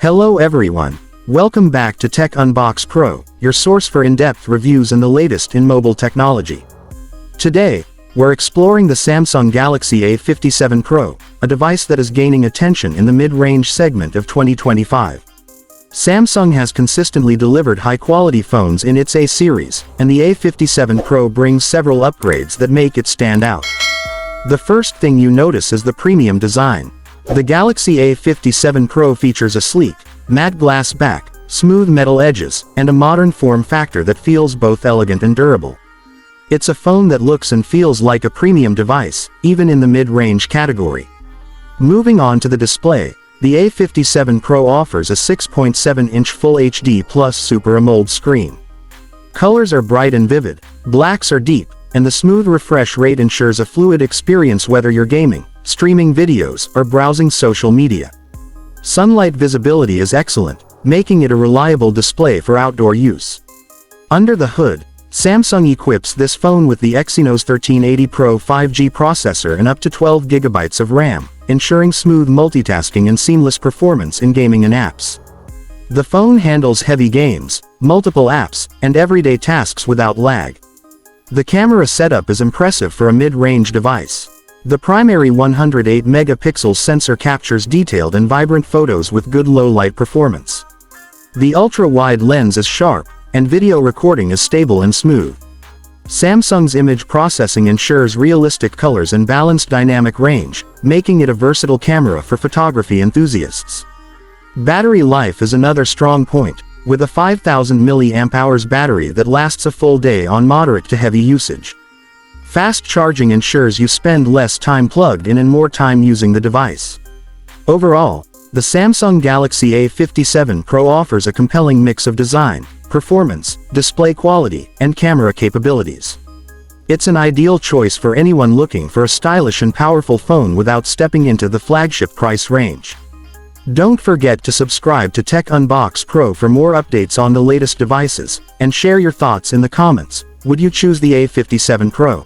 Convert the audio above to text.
Hello everyone. Welcome back to Tech Unbox Pro, your source for in-depth reviews and the latest in mobile technology. Today, we're exploring the Samsung Galaxy A57 Pro, a device that is gaining attention in the mid-range segment of 2025. Samsung has consistently delivered high-quality phones in its A series, and the A57 Pro brings several upgrades that make it stand out. The first thing you notice is the premium design. The Galaxy A57 Pro features a sleek, matte glass back, smooth metal edges, and a modern form factor that feels both elegant and durable. It's a phone that looks and feels like a premium device, even in the mid-range category. Moving on to the display, the A57 Pro offers a 6.7-inch Full HD Plus Super AMOLED screen. Colors are bright and vivid, blacks are deep, and the smooth refresh rate ensures a fluid experience whether you're gaming, streaming videos, or browsing social media. Sunlight visibility is excellent, making it a reliable display for outdoor use. Under the hood, Samsung equips this phone with the Exynos 1380 Pro 5G processor and up to 12 GB of RAM, ensuring smooth multitasking and seamless performance in gaming and apps. The phone handles heavy games, multiple apps, and everyday tasks without lag. The camera setup is impressive for a mid-range device. The primary 108-megapixel sensor captures detailed and vibrant photos with good low-light performance. The ultra-wide lens is sharp, and video recording is stable and smooth. Samsung's image processing ensures realistic colors and balanced dynamic range, making it a versatile camera for photography enthusiasts. Battery life is another strong point, with a 5000 mAh battery that lasts a full day on moderate to heavy usage. Fast charging ensures you spend less time plugged in and more time using the device. Overall, the Samsung Galaxy A57 Pro offers a compelling mix of design, performance, display quality, and camera capabilities. It's an ideal choice for anyone looking for a stylish and powerful phone without stepping into the flagship price range. Don't forget to subscribe to Tech Unbox Pro for more updates on the latest devices, and share your thoughts in the comments. Would you choose the A57 Pro?